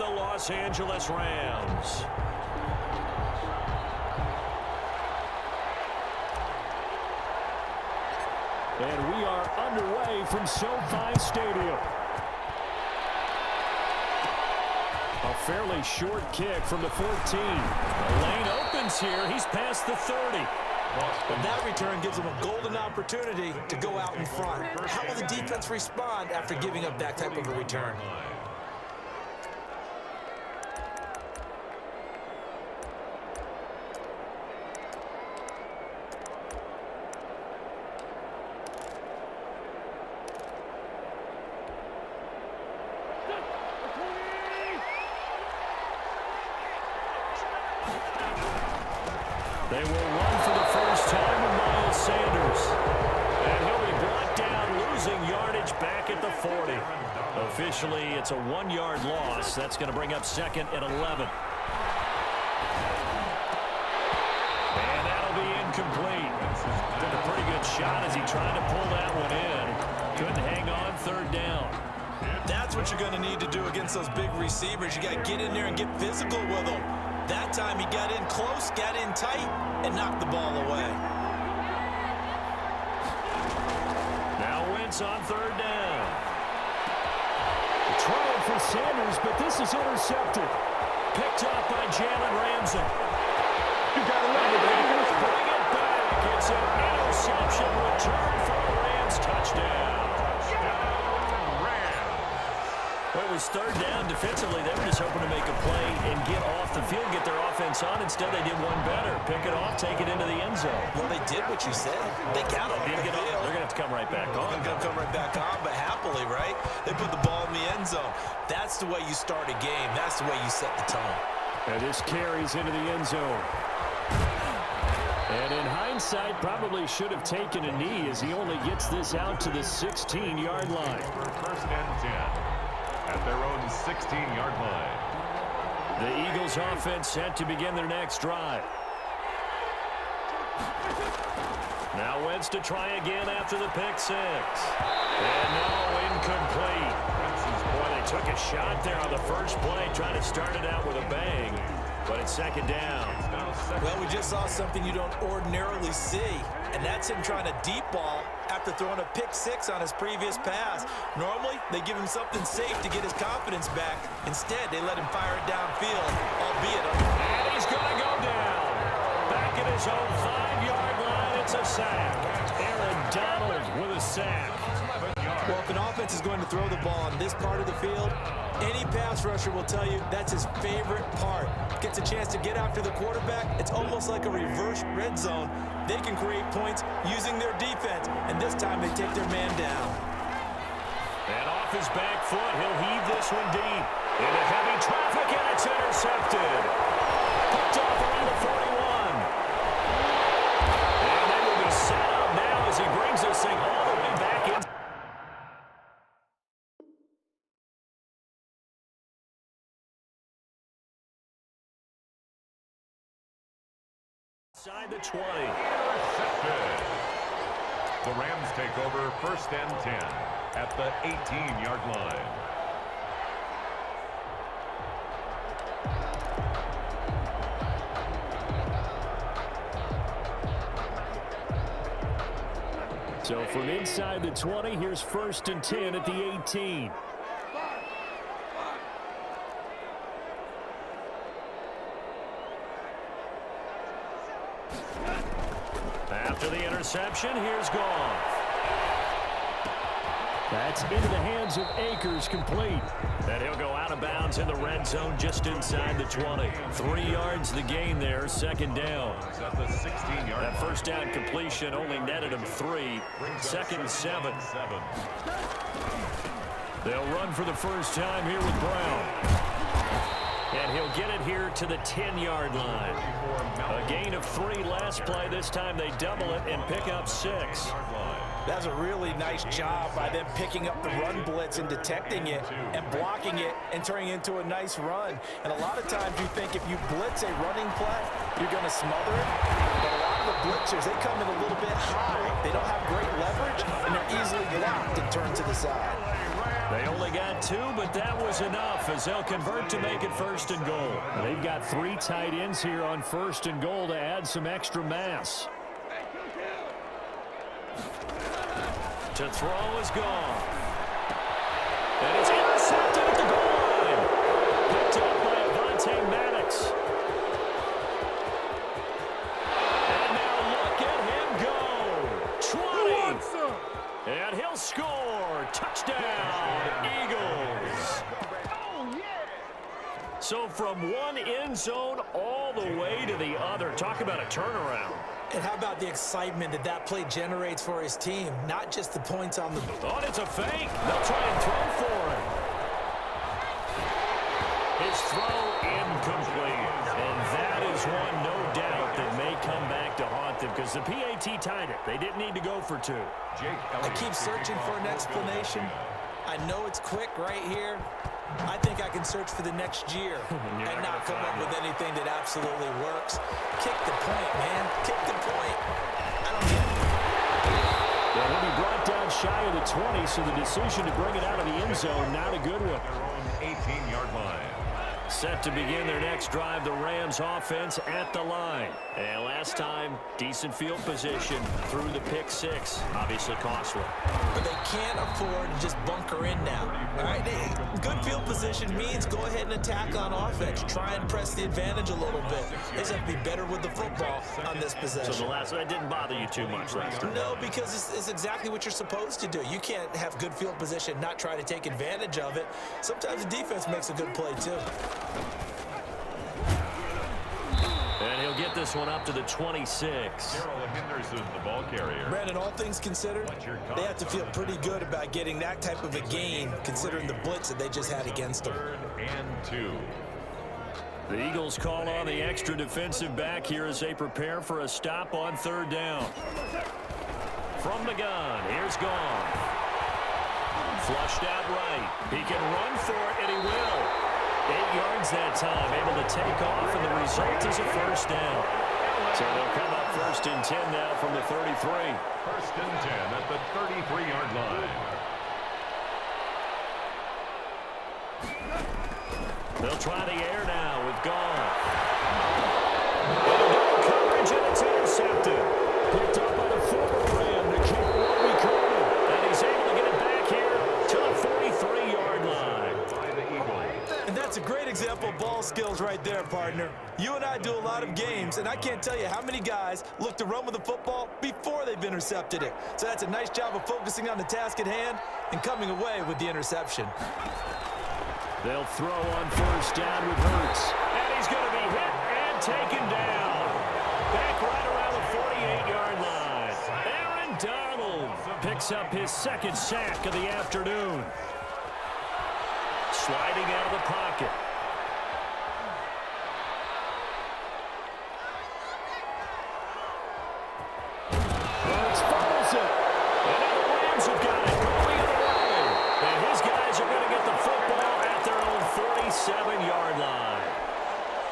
the Los Angeles Rams. And we are underway from SoFi Stadium. A fairly short kick from the 14. The lane opens here. He's past the 30. And that return gives them a golden opportunity to go out in front. How will the defense respond after giving up that type of a return? They will run for the first time with Miles Sanders. And he'll be brought down, losing yardage back at the 40. Officially, it's a 1-yard loss. That's going to bring up second and 11. And that'll be incomplete. Took a pretty good shot as he tried to pull that one in. Couldn't hang on, third down. That's what you're going to need to do against those big receivers. You got to get in there and get physical with them. That time he got in close, got in tight, and knocked the ball away. Now Wentz on third down. Try for Sanders, but this is intercepted. Picked up by Jalen Ramsey. You got to love it, baby. Bring it back. It's an interception return for a Rams touchdown. Well, it was third down defensively. They were just hoping to make a play and get off the field, get their offense on. Instead, they did one better. Pick it off, take it into the end zone. Well, they did what you said. They got it. They're going to have to come right back on. They're going to come right back on, but happily, right? They put the ball in the end zone. That's the way you start a game. That's the way you set the tone. And this carries into the end zone. And in hindsight, probably should have taken a knee as he only gets this out to the 16-yard line. First and 10. At their own 16-yard line. The Eagles offense set to begin their next drive. Now Wentz to try again after the pick six. And no, incomplete. Boy, they took a shot there on the first play, trying to start it out with a bang. But it's second down. Well, we just saw something you don't ordinarily see, and that's him trying to deep ball after throwing a pick six on his previous pass. Normally, they give him something safe to get his confidence back. Instead, they let him fire it downfield, albeit and he's going to go down. Back at his own 5-yard line, it's a sack. Aaron Donald with a sack. Well, if an offense is going to throw the ball on this part of the field, any pass rusher will tell you that's his favorite part. Gets a chance to get after the quarterback. It's almost like a reverse red zone. They can create points using their defense, and this time they take their man down. And off his back foot, he'll heave this one deep. Into heavy traffic, and it's intercepted. Picked off around the 41. And they will be set up now as he brings this thing all the way back in. Inside the 20. Intercepted. The Rams take over first and 10 at the 18-yard line. So from inside the 20, here's first and 10 at the 18. After the interception, here's Goff. That's into the hands of Akers, complete. And he'll go out of bounds in the red zone just inside the 20. 3 yards the gain there, second down. At the 16-yard That first down completion only netted him 3. Second and 7. They'll run for the first time here with Brown. And he'll get it here to the 10-yard line. A gain of 3 last play. This time they double it and pick up 6. That's a really nice job by them picking up the run blitz and detecting it and blocking it and turning it into a nice run. And a lot of times you think if you blitz a running play, you're going to smother it. But a lot of the blitzers, they come in a little bit high. They don't have great leverage, and they're easily blocked and turned to the side. They only got 2, but that was enough as they'll convert to make it 1st and goal. They've got 3 tight ends here on 1st and goal to add some extra mass. To throw is gone. And it's intercepted at the goal line. Picked up by Avonte Maddox. And now look at him go. 20. And he'll score. Touchdown, Eagles. So from one end zone all the way to the other. Talk about a turnaround. And how about the excitement that that play generates for his team? Not just the points on the... Oh, it's a fake. They'll try and throw for him. His throw incomplete. And that is one, no doubt, that may come back to haunt them because the PAT tied it. They didn't need to go for 2. I keep searching for an explanation. I know it's quick right here. I think I can search for the next year and not come up with anything that absolutely works. Kick the point, man. Kick the point. I don't get it. Well, he'll be brought down shy of the 20, so the decision to bring it out of the end zone, not a good one. Their own 18-yard line. Set to begin their next drive, the Rams offense at the line. And last time, decent field position through the pick 6. Obviously costly. But they can't afford to just bunker in now. All right, good field position means go ahead and attack on offense. Try and press the advantage a little bit. They just have to be better with the football on this possession. So that didn't bother you too much last time? No, because it's exactly what you're supposed to do. You can't have good field position, not try to take advantage of it. Sometimes the defense makes a good play too. And he'll get this one up to the 26. Darrell Henderson, the ball carrier. Brandon, all things considered, they have to feel pretty good about getting that type of a gain, considering the blitz that they just had against them. 3rd and 2. The Eagles call on the extra defensive back here as they prepare for a stop on 3rd down. From the gun, here's Gone. Flushed out right. He can run for it, and he will. 8 yards that time, able to take off, and the result is a 1st down. So they'll come up 1st and 10 now from the 33. 1st and 10 at the 33-yard line. They'll try the air now with Gone. And coverage, and it's intercepted. Picked up by the former Ram, Nikhil Roby-Coleman. And he's able to get it back here to the 43-yard line. By the Eagles. And that's a great example of ball skills right there, partner. You and I do a lot of games, and I can't tell you how many guys look to run with the football before they've intercepted it. So that's a nice job of focusing on the task at hand and coming away with the interception. They'll throw on 1st down with Hurts. And he's going to be hit and taken down. Back right around the 48-yard line. Aaron Donald picks up his 2nd sack of the afternoon. Sliding out of the pocket. Hurts fumbles it. And now the Rams have got it going the other way. And his guys are going to get the football at their own 47-yard line.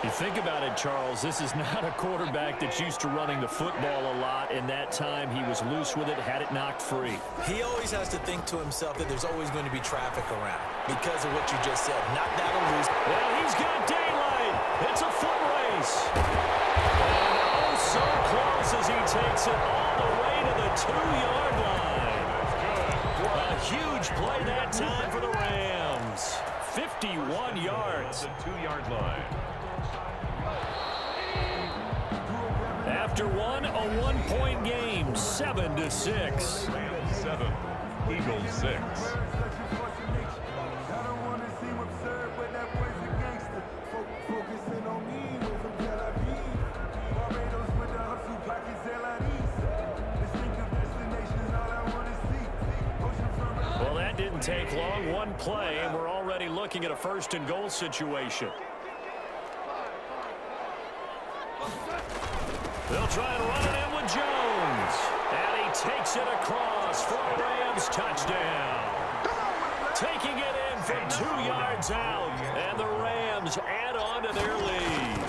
You think about it, Charles, this is not a quarterback that's used to running the football a lot. In that time, he was loose with it, had it knocked free. He always has to think to himself that there's always going to be traffic around because of what you just said. Not that'll lose. Well, he's got daylight. It's a foot race. And oh, so close as he takes it all the way to the 2-yard line. A huge play that time for the Rams. 51 yards. The 2-yard line. After a one-point game, 7-6. Rams 7, Eagles 6. Well, that didn't take long. One play, and we're already looking at a 1st and goal situation. They'll try and run it in with Jones. And he takes it across for a Rams touchdown. Taking it in from 2 yards out. And the Rams add on to their lead.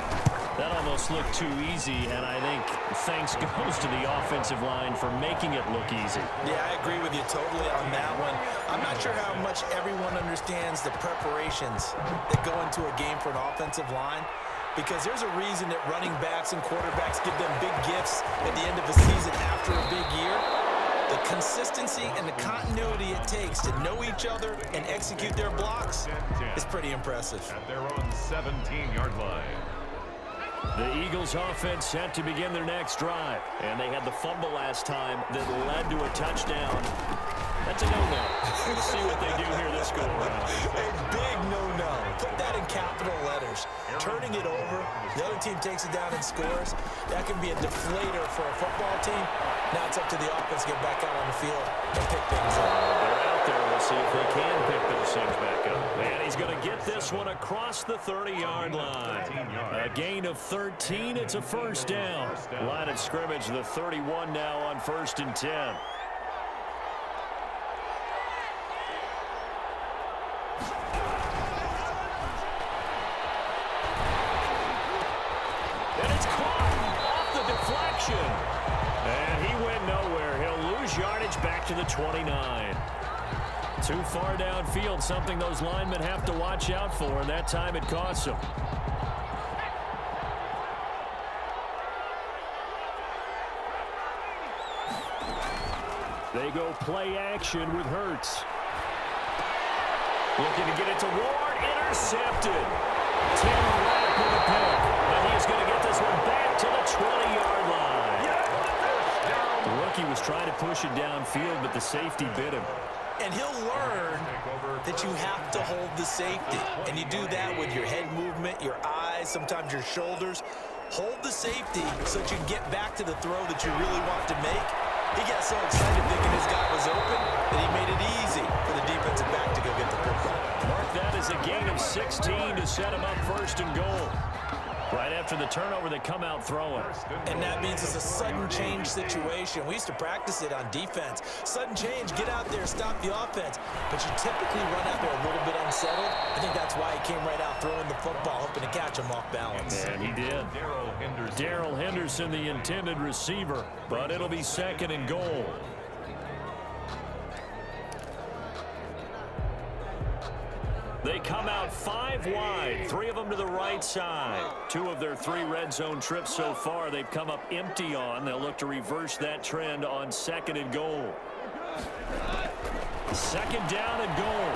That almost almost looked too easy, and I think thanks goes to the offensive line for making it look easy. Yeah, I agree with you totally on that one. I'm not sure how much everyone understands the preparations that go into a game for an offensive line, because there's a reason that running backs and quarterbacks give them big gifts at the end of a season after a big year. The consistency and the continuity it takes to know each other and execute their blocks is pretty impressive. At their own 17-yard line. The Eagles offense set to begin their next drive. And they had the fumble last time that led to a touchdown. That's a no-no. We'll see what they do here this go-around. A big no-no. Put that in capital letters. Turning it over, the other team takes it down and scores. That can be a deflator for a football team. Now it's up to the offense to get back out on the field and pick things up. They're out there. We'll see if they can pick those things back up. And he's going to get this one across the 30-yard line. A gain of 13. It's a first down. Line of scrimmage, the 31 now on 1st and 10. And it's caught off the deflection. And he went nowhere. He'll lose yardage back to the 29. Too far downfield, something those linemen have to watch out for, and that time it costs them. They go play action with Hurts. Looking to get it to Ward. Intercepted. Tim Rapp with a pick. And he's going to get this one back to the 20-yard line. The rookie was trying to push it downfield, but the safety bit him. And he'll learn that you have to hold the safety. And you do that with your head movement, your eyes, sometimes your shoulders. Hold the safety so that you can get back to the throw that you really want to make. He got so excited thinking his guy was open that he made it easy for the defensive back to go get the football. Mark that as a gain of 16 to set him up 1st and goal. Right after the turnover, they come out throwing. And that means it's a sudden change situation. We used to practice it on defense. Sudden change, get out there, stop the offense. But you typically run out there a little bit unsettled. I think that's why he came right out throwing the football, hoping to catch him off balance. And he did. Darrell Henderson, the intended receiver. But it'll be 2nd and goal. They come out 5 wide, 3 of them to the right side. 2 of their 3 red zone trips so far they've come up empty on. They'll look to reverse that trend on 2nd and goal. 2nd down and goal.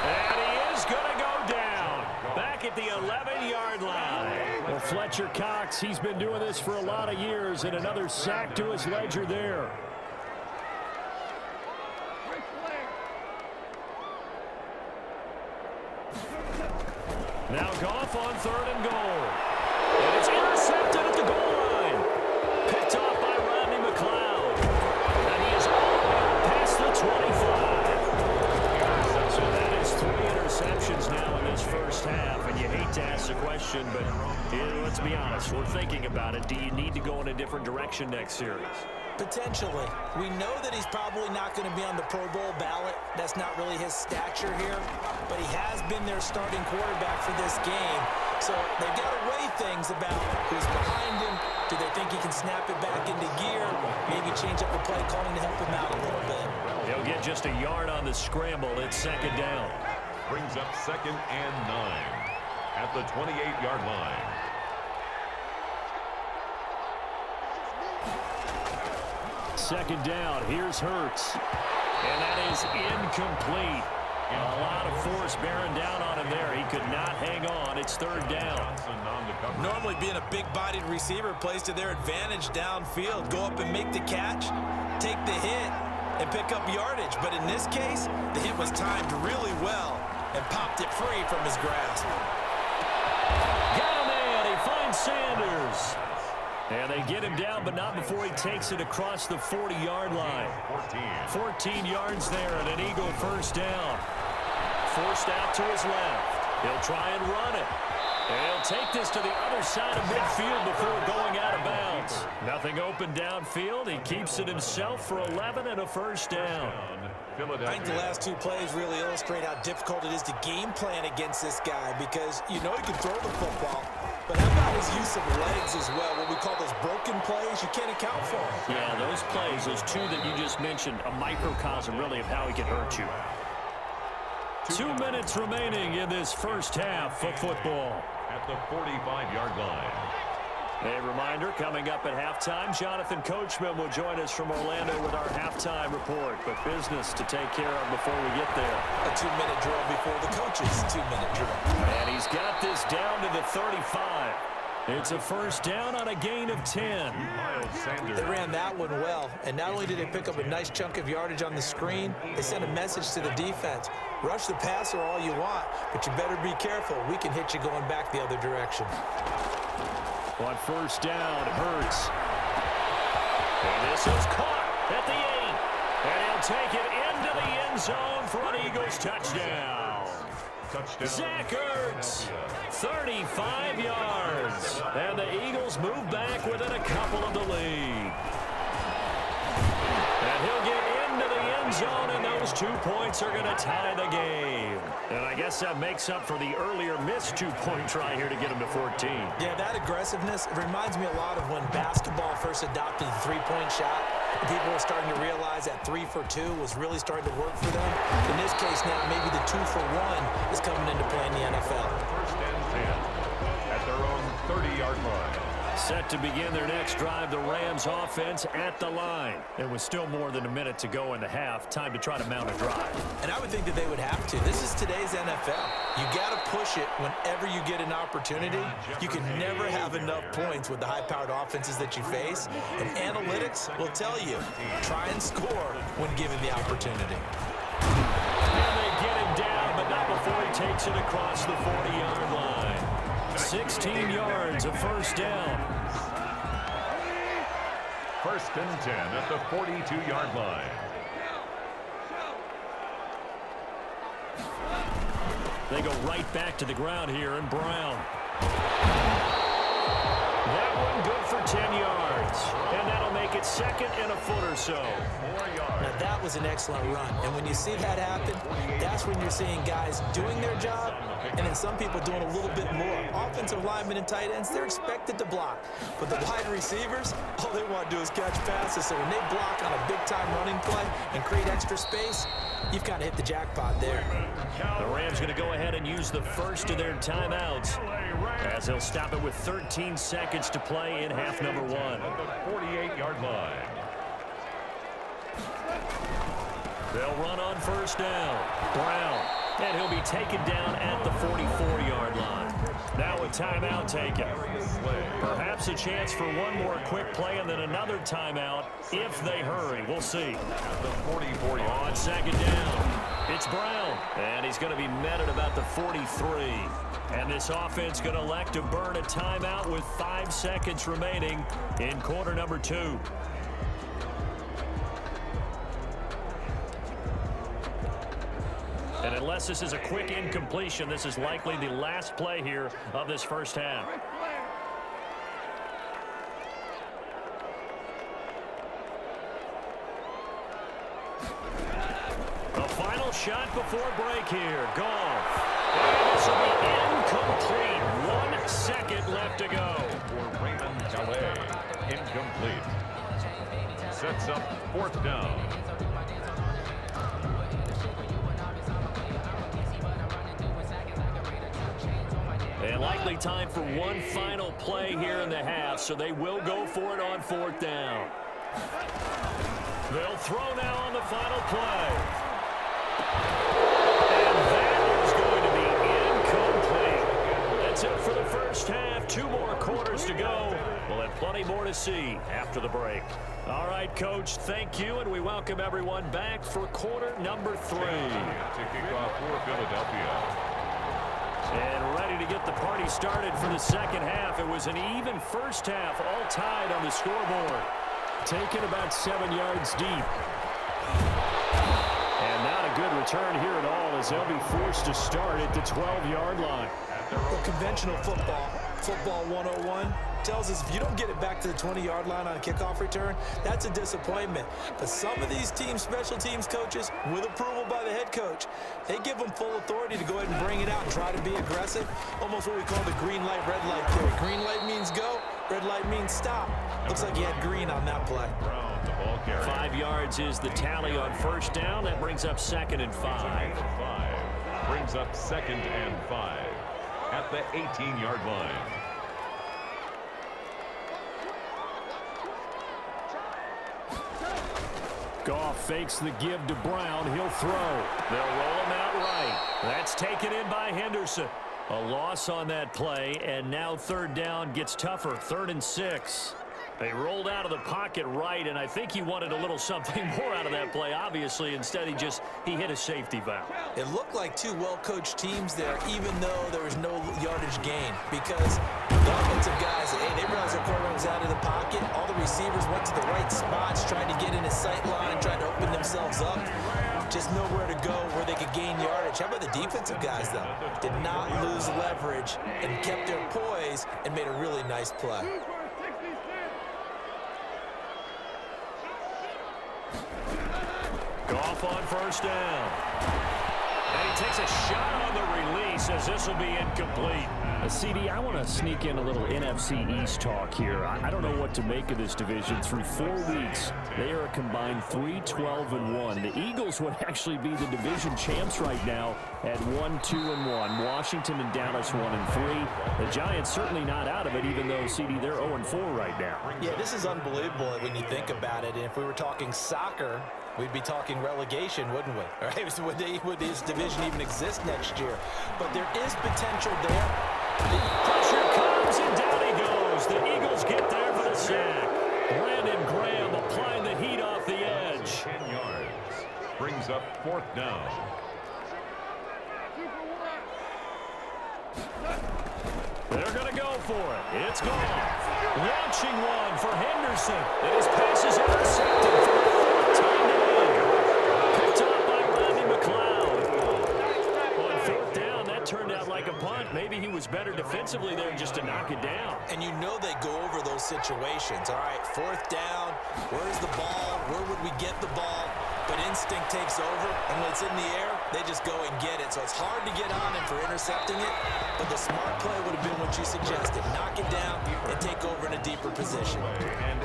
And he is going to go down. Back at the 11-yard line. Well, Fletcher Cox, he's been doing this for a lot of years, and another sack to his ledger there. Now Goff on 3rd and goal. And it's intercepted at the goal line. Picked off by Rodney McLeod. And he is all the way past the 25. So that is 3 interceptions now in this first half. And you hate to ask the question, but let's be honest. We're thinking about it. Do you need to go in a different direction next series? Potentially. We know that he's probably not going to be on the Pro Bowl ballot. That's not really his stature here. But he has been their starting quarterback for this game. So they've got to weigh things about who's behind him. Do they think he can snap it back into gear? Maybe change up the play calling to help him out a little bit. He'll get just a yard on the scramble. It's 2nd down. Brings up 2nd and 9 at the 28-yard line. 2nd down. Here's Hurts. And that is incomplete. A lot of force bearing down on him there. He could not hang on. It's 3rd down. Normally being a big-bodied receiver plays to their advantage downfield. Go up and make the catch, take the hit, and pick up yardage. But in this case, the hit was timed really well and popped it free from his grasp. Got a man. He finds Sanders. And they get him down, but not before he takes it across the 40-yard line. 14 yards there and an Eagle first down. Forced out to his left. He'll try and run it. He'll take this to the other side of midfield before going out of bounds. Nothing open downfield. He keeps it himself for 11 and a first down. I think the last two plays really illustrate how difficult it is to game plan against this guy because you know he can throw the football, but how about his use of legs as well? What we call those broken plays, you can't account for them. Yeah, those plays, those two that you just mentioned, a microcosm really of how he can hurt you. 2 minutes remaining in this first half of football. At the 45-yard line. A reminder, coming up at halftime, Jonathan Coachman will join us from Orlando with our halftime report. But business to take care of before we get there. A 2-minute drill before the coach's 2-minute drill. And he's got this down to the 35. It's a first down on a gain of 10. They ran that one well, and not only did they pick up a nice chunk of yardage on the screen, they sent a message to the defense. Rush the passer all you want, but you better be careful. We can hit you going back the other direction. On first down, Hurts. And this is caught at the 8. And he'll take it into the end zone for an Eagles touchdown. Zach Ertz, 35 yards. And the Eagles move back within a couple of the lead. And he'll get into the end zone, and those 2 points are going to tie the game. And I guess that makes up for the earlier missed 2-point try here to get him to 14. Yeah, that aggressiveness, it reminds me a lot of when basketball first adopted the three-point shot. People were starting to realize that 3 for 2 was really starting to work for them. In this case now, maybe the 2 for 1 is coming into play in the NFL. First and 10 at their own 30-yard line. Set to begin their next drive, the Rams offense at the line. And with still more than a minute to go in the half, time to try to mount a drive. And I would think that they would have to. This is today's NFL. You got to push it whenever you get an opportunity. You can never have enough points with the high-powered offenses that you face. And analytics will tell you, try and score when given the opportunity. And they get him down, but not before he takes it across the 40-yard line. 16 yards, a first down. First and 10 at the 42-yard line. They go right back to the ground here, and Brown. That one good for 10 yards. And that'll make it second and a foot or so. 4 yards. Now, that was an excellent run. And when you see that happen, that's when you're seeing guys doing their job and then some people doing a little bit more. Offensive linemen and tight ends, they're expected to block. But the wide receivers, all they want to do is catch passes. So when they block on a big-time running play and create extra space, you've kind of hit the jackpot there. The Rams going to go ahead and use the first of their timeouts as they'll stop it with 13 seconds to play in half number 1. At the 48-yard line. They'll run on first down. Brown. And he'll be taken down at the 44-yard line. Now a timeout taken. Perhaps a chance for one more quick play and then another timeout if they hurry. We'll see. At the 44-yard line. On second down, it's Brown. And he's going to be met at about the 43. And this offense going to elect to burn a timeout with 5 seconds remaining in quarter number 2. And unless this is a quick incompletion, this is likely the last play here of this first half. The final shot before break here. Goff. And this will be incomplete. 1 second left to go. For Raymond Calais. Incomplete. Sets up fourth down. And likely time for one final play here in the half, so they will go for it on fourth down. They'll throw now on the final play. And that is going to be incomplete. That's it for the first half. 2 more quarters to go. We'll have plenty more to see after the break. All right, Coach, thank you, and we welcome everyone back for quarter number 3. To kick off for Philadelphia. And ready to get the party started for the second half. It was an even first half, all tied on the scoreboard. Taken about 7 yards deep. And not a good return here at all as they'll be forced to start at the 12-yard line. At Well, conventional football, football 101, tells us if you don't get it back to the 20-yard line on a kickoff return, that's a disappointment. But some of these special teams coaches, with approval by the head coach, they give them full authority to go ahead and bring it out and try to be aggressive. Almost what we call the green light, red light theory. Green light means go, red light means stop. Looks like he had green on that play. 5 yards is the tally on first down. That brings up 2nd and 5. Brings up 2nd and 5 at the 18-yard line. Goff fakes the give to Brown. He'll throw. They'll roll him out right. That's taken in by Henderson. A loss on that play, and now 3rd down gets tougher. 3rd and 6. They rolled out of the pocket right, and I think he wanted a little something more out of that play, obviously. Instead, he hit a safety valve. It looked like two well-coached teams there, even though there was no yardage gain, because the offensive guys, hey, they realized their quarterback was out of the pocket. All the receivers went to the right spots, trying to get in his sight line, trying to open themselves up. Just nowhere to go where they could gain yardage. How about the defensive guys, though? Did not lose leverage and kept their poise and made a really nice play. Goff on first down. And he takes a shot on the release as this will be incomplete. CD, I want to sneak in a little NFC East talk here. I don't know what to make of this division. Through 4 weeks, they are a combined 3-12-1. The Eagles would actually be the division champs right now at 1-2-1. Washington and Dallas 1-3. The Giants certainly not out of it, even though, CD, they're 0-4 right now. Yeah, this is unbelievable when you think about it. And if we were talking soccer, we'd be talking relegation, wouldn't we? All right? Would this division even exist next year? But there is potential there. Pressure comes, and down he goes. The Eagles get there for the sack. Brandon Graham applying the heat off the edge. 10 yards. Brings up 4th down. They're going to go for it. It's gone. Launching one for Henderson. And his pass is intercepted for the 4th time today. Picked up by Rodney McLeod. On 4th down, that turned out like a punt. Maybe he was better defensively there just to knock it down. And you know they go over those situations. All right, 4th down. Where's the ball? Where would we get the ball? But instinct takes over, and when it's in the air, they just go and get it. So it's hard to get on him for intercepting it, but the smart play would have been what you suggested. Knock it down and take over in a deeper position.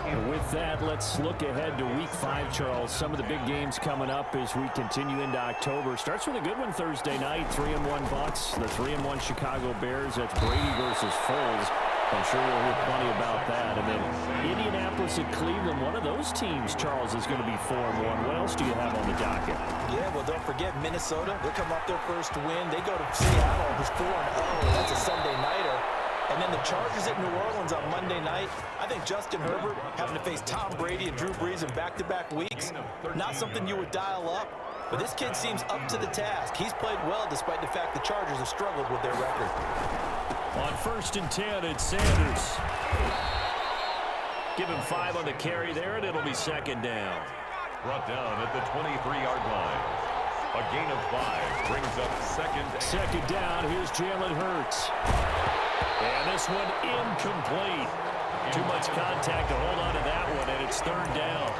And with that, let's look ahead to Week 5, Charles. Some of the big games coming up as we continue into October. Starts with a good one Thursday night, 3-1 Bucks, the 3-1 Chicago Bears. That's Brady versus Foles. I'm sure we'll hear plenty about that. And then Indianapolis and Cleveland, one of those teams, Charles, is going to be 4-1. What else do you have on the docket? Yeah, well, don't forget Minnesota. They're coming off their first win. They go to Seattle, who's 4-0. That's a Sunday nighter. And then the Chargers at New Orleans on Monday night. I think Justin Herbert having to face Tom Brady and Drew Brees in back-to-back weeks, not something you would dial up. But this kid seems up to the task. He's played well despite the fact the Chargers have struggled with their record. On 1st and 10, it's Sanders. Give him 5 on the carry there, and it'll be 2nd down. Brought down at the 23-yard line. A gain of 5 brings up 2nd down. Here's Jalen Hurts. And this one incomplete. Too much contact to hold on to that one, and it's 3rd down.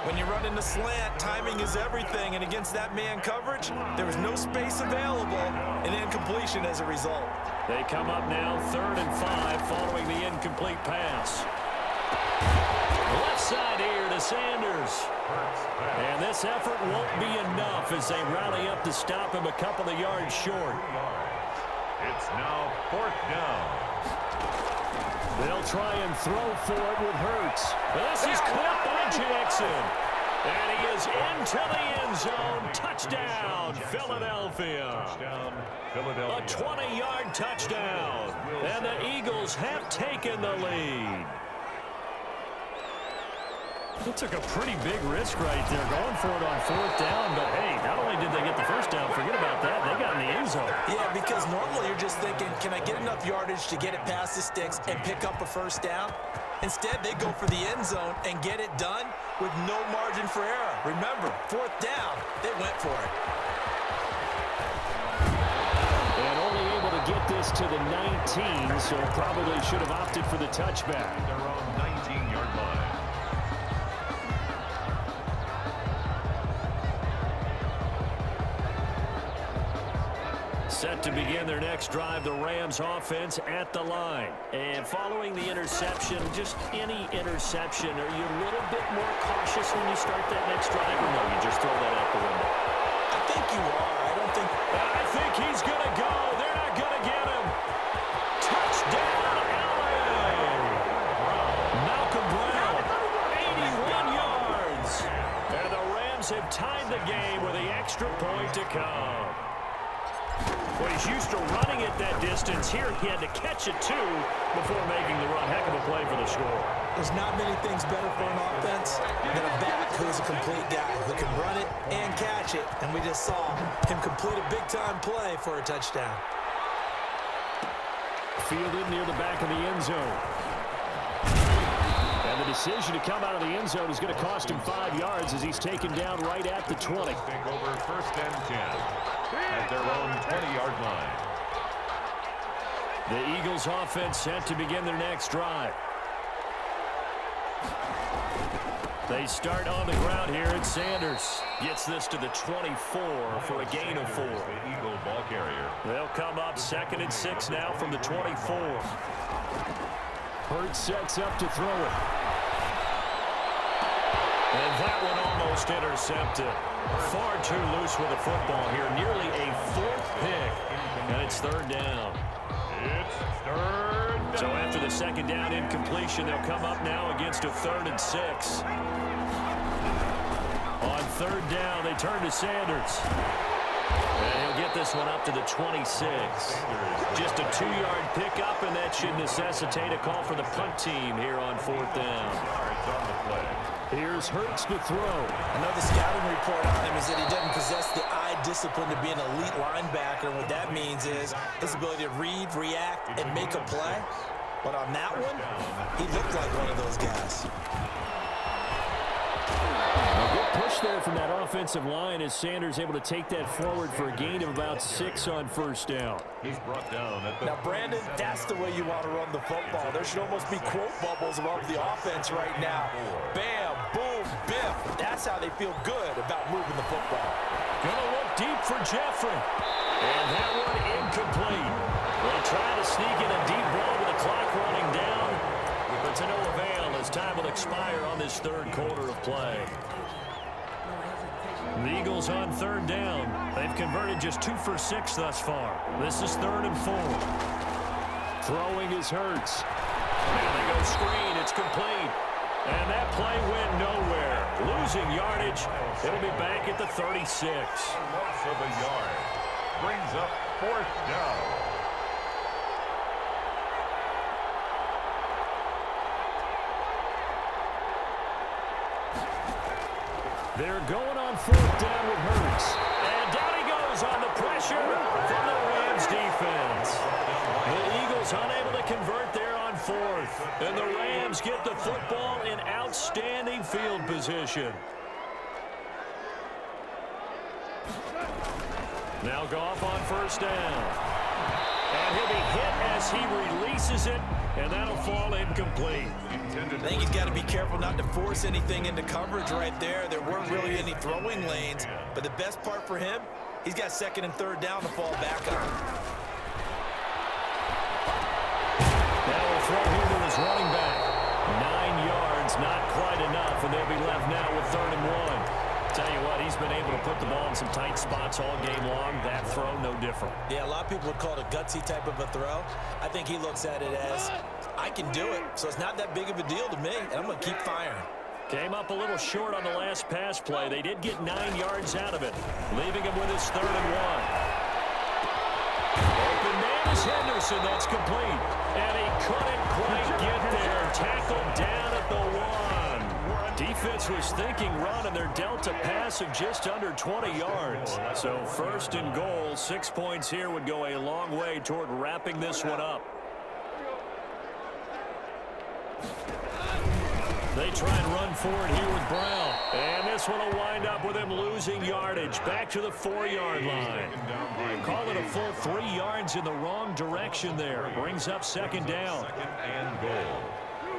When you run in the slant, timing is everything, and against that man coverage, there was no space available, and incompletion as a result. They come up now 3rd and 5 following the incomplete pass. Left side here to Sanders. And this effort won't be enough as they rally up to stop him a couple of yards short. It's now 4th down. They'll try and throw for it with Hurts. This is caught by Jackson. And he is into the end zone. Touchdown, Philadelphia. A 20-yard touchdown. And the Eagles have taken the lead. They took a pretty big risk right there, going for it on 4th down. But, hey, not only did they get the first down, forget about that, they got in the end zone. Yeah, because normally you're just thinking, can I get enough yardage to get it past the sticks and pick up a first down? Instead, they go for the end zone and get it done with no margin for error. Remember, 4th down, they went for it. And only able to get this to the 19, so probably should have opted for the touchback. Their own 19-yard line. Set to begin their next drive, the Rams offense at the line. And following the interception, just any interception, are you a little bit more cautious when you start that next drive, or no, you just throw that out the window? I think you are. I think he's going to go. They're not going to get him. Touchdown, LA! Malcolm Brown, 81 yards. And the Rams have tied the game with the extra point to come. Well, he's used to running it that distance. Here he had to catch it, too, before making the run. Heck of a play for the score. There's not many things better for an offense than a back who's a complete guy who can run it and catch it. And we just saw him complete a big-time play for a touchdown. Fielded near the back of the end zone. And the decision to come out of the end zone is going to cost him 5 yards as he's taken down right at the 20. Take over first and 10 at their own 20-yard line. The Eagles offense set to begin their next drive. They start on the ground here, and Sanders gets this to the 24 for a gain of 4. The Eagle ball carrier. They'll come up 2nd and 6 now from the 24. Hurts sets up to throw it. And that one almost intercepted. Far too loose with the football here. Nearly a 4th pick. And it's 3rd down. It's 3rd down. So after the 2nd down incompletion, they'll come up now against a 3rd and 6. On 3rd down, they turn to Sanders. And he'll get this one up to the 26. Just a 2-yard pickup, and that should necessitate a call for the punt team here on 4th down. Yards on the play. Here's Hurts to throw. I know the scouting report on him is that he doesn't possess the eye discipline to be an elite linebacker. And what that means is his ability to read, react, and make a play. But on that one, he looked like one of those guys. A good push there from that offensive line as Sanders able to take that forward for a gain of about 6 on 1st down. He's brought down at the... Now, Brandon, that's the way you want to run the football. There should almost be quote bubbles above the offense right now. Bam, boom, biff. That's how they feel good about moving the football. Gonna look deep for Jeffrey. And that one incomplete. They try to sneak in a deep ball with the clock running down. But to no avail as time will expire on this 3rd quarter of play. The Eagles on 3rd down. They've converted just 2 for 6 thus far. This is 3rd and 4. Throwing is Hurts. Now they go screen. It's complete. And that play went nowhere. Losing yardage. It'll be back at the 36. Loss of a yard. Brings up 4th down. They're going on 4th down with Hurts. And down he goes on the pressure from the Rams defense. The Eagles unable to convert there on 4th. And the Rams get the football in outstanding field position. Now Goff on 1st down. And he'll be hit as he releases it, and that'll fall incomplete. I think he's got to be careful not to force anything into coverage right there. There weren't really any throwing lanes, but the best part for him, he's got 2nd and 3rd down to fall back on. That will throw him to his running back. 9 yards, not quite enough, and they'll be left now with 3rd and 1. Tell you what, he's been able to put the ball in some tight spots all game long. That throw, no different. Yeah, a lot of people would call it a gutsy type of a throw. I think he looks at it as, I can do it, so it's not that big of a deal to me, and I'm going to keep firing. Came up a little short on the last pass play. They did get 9 yards out of it, leaving him with his 3rd and 1. Open man is Henderson. That's complete. And he couldn't quite get there. Tackled down at the 1. Defense was thinking run, and they're dealt a pass of just under 20 yards. So 1st and goal, 6 points here would go a long way toward wrapping this one up. They try and run forward here with Brown. And this one will wind up with him losing yardage back to the 4-yard line. Call it a full 3 yards in the wrong direction there. Brings up second down. Second and goal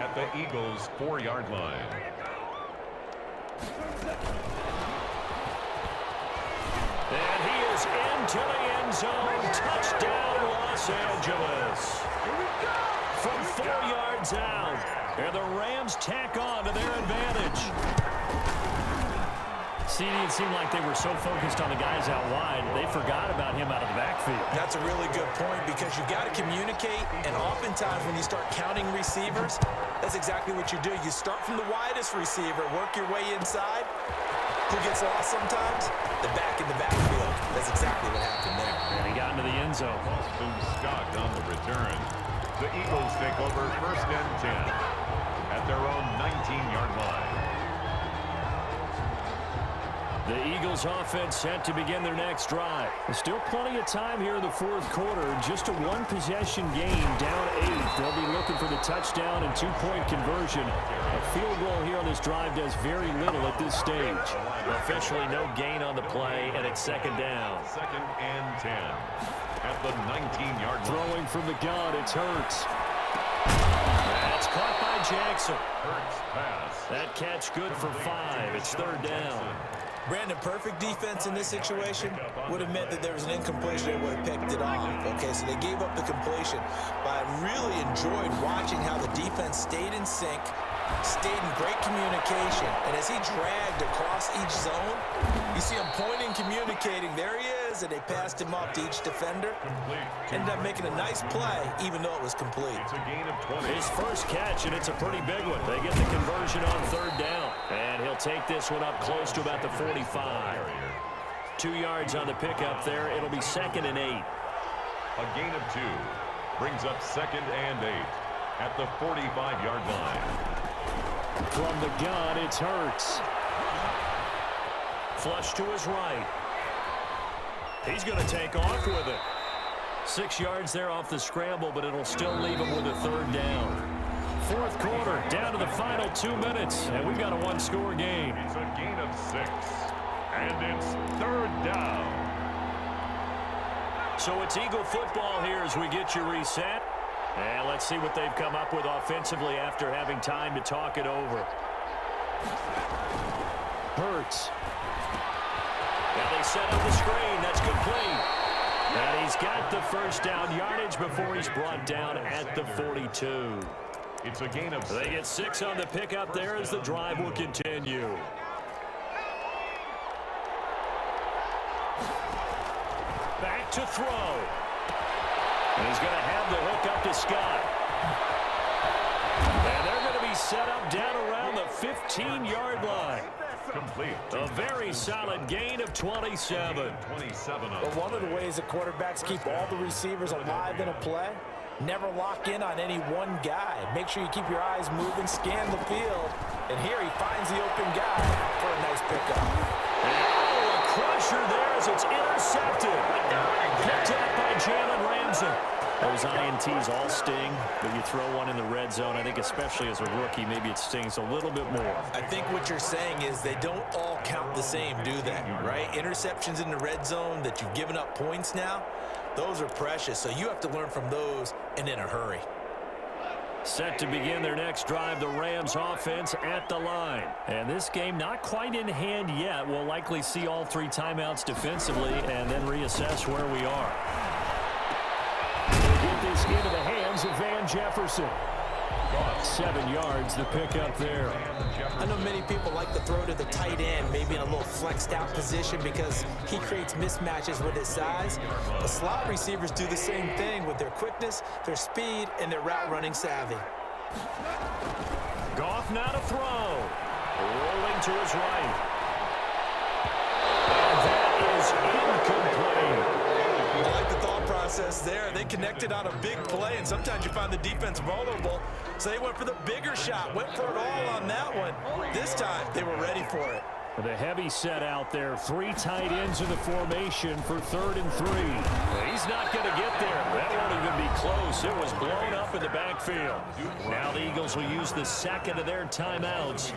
at the Eagles' 4-yard line. And he is into the end zone. Touchdown, Los Angeles. From 4 yards out. And the Rams tack on to their advantage. CD, it seemed like they were so focused on the guys out wide, they forgot about him out of the backfield. That's a really good point because you got to communicate, and oftentimes when you start counting receivers, that's exactly what you do. You start from the widest receiver, work your way inside. Who gets lost sometimes? The back in the backfield. That's exactly what happened there. And he got into the end zone. Boston Scott on the return. The Eagles take over first and 10 at their own 19-yard line. The Eagles offense set to begin their next drive. There's still plenty of time here in the fourth quarter. Just a one-possession game, down 8. They'll be looking for the touchdown and 2-point conversion. A field goal here on this drive does very little at this stage. Officially no gain on the play, and it's second down. Second and 10 at the 19-yard line. Throwing from the gun, it's Hurts. That's caught by Jackson. Hurts pass. That catch good for 5. It's third down. Brandon, perfect defense in this situation would have meant that there was an incompletion. They would have picked it off. Okay, so they gave up the completion. But I really enjoyed watching how the defense stayed in sync, stayed in great communication. And as he dragged across each zone, you see him pointing, communicating. There he is, and they passed him off to each defender. Ended up making a nice play, even though it was complete. It's a gain of 20. His first catch, and it's a pretty big one. They get the conversion on third down. And he'll take this one up close to about the 45. 2 yards on the pickup there. It'll be second and 8. A gain of 2 brings up second and 8 at the 45-yard line. From the gun, it's Hurts. Flush to his right. He's going to take off with it. 6 yards there off the scramble, but it'll still leave him with a third down. Fourth quarter, down to the final 2 minutes, and we've got a one-score game. It's a gain of 6, and it's third down. So it's Eagle football here as we get you reset. And let's see what they've come up with offensively after having time to talk it over. Hurts. Now they set up the screen. That's complete. And he's got the first down yardage before he's brought down at the 42. It's a gain of 6. They get 6 on the pickup there as the drive will continue. Back to throw. And he's going to have the hook up to Scott. And they're going to be set up down around the 15-yard line. Complete. A very solid gain of 27. 27 But one of the ways that quarterbacks keep all the receivers alive in a play, never lock in on any one guy. Make sure you keep your eyes moving, scan the field. And here he finds the open guy for a nice pickup. Oh, a crusher there as it's intercepted. Picked up by Jalen Ramsey. Those INTs all sting, but you throw one in the red zone, I think especially as a rookie, maybe it stings a little bit more. I think what you're saying is they don't all count the same, do they? Right? Interceptions in the red zone that you've given up points now, those are precious. So you have to learn from those and in a hurry. Set to begin their next drive, the Rams offense at the line. And this game not quite in hand yet. We'll likely see all 3 timeouts defensively and then reassess where we are. They get this into the hands of Van Jefferson. 7 yards, the pickup there. I know many people like to throw to the tight end, maybe in a little flexed out position because he creates mismatches with his size. The slot receivers do the same thing with their quickness, their speed, and their route running savvy. Goff now to throw. Rolling to his right. And that is incomplete. I like the thought process there. They connected on a big play, and sometimes you find the defense vulnerable. So they went for the bigger shot, went for it all on that one. This time, they were ready for it. The heavy set out there. 3 tight ends in the formation for 3rd and 3. He's not going to get there. That won't even be close. It was blown up in the backfield. Now the Eagles will use the second of their timeouts,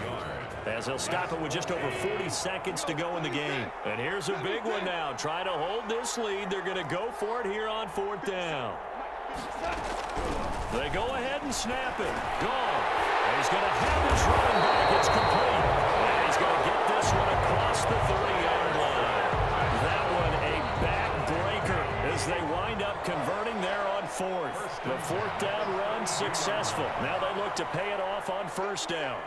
as they'll stop it with just over 40 seconds to go in the game. And here's a big one now. Try to hold this lead. They're going to go for it here on 4th down. They go ahead and snap it. Gone. And he's going to have his running back. It's complete. And he's going to get this one across the 30-yard line. That one a backbreaker as they wind up converting there on 4th. The 4th down run successful. Now they look to pay it off on 1st down.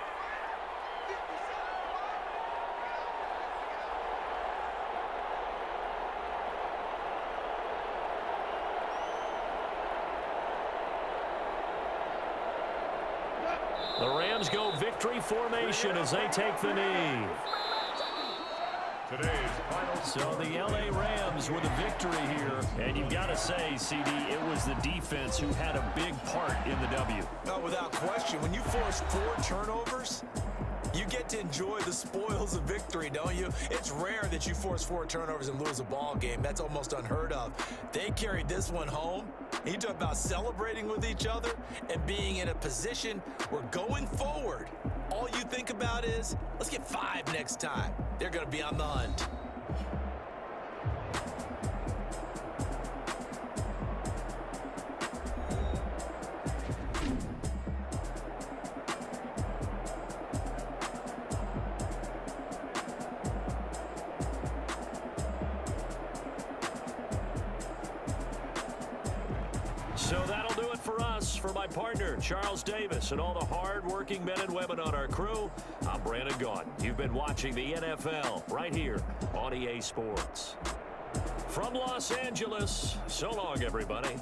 The Rams go victory formation as they take the knee. So the L.A. Rams with a victory here. And you've got to say, CD, it was the defense who had a big part in the W. No, without question. When you force 4 turnovers, you get to enjoy the spoils of victory, don't you? It's rare that you force 4 turnovers and lose a ball game. That's almost unheard of. They carried this one home. You talk about celebrating with each other and being in a position where going forward, all you think about is, let's get 5 next time. They're going to be on the hunt. So that'll do it for us. For my partner, Charles Davis, and all the hard-working men and women on our crew, I'm Brandon Gaudin. You've been watching the NFL right here on EA Sports. From Los Angeles, so long, everybody.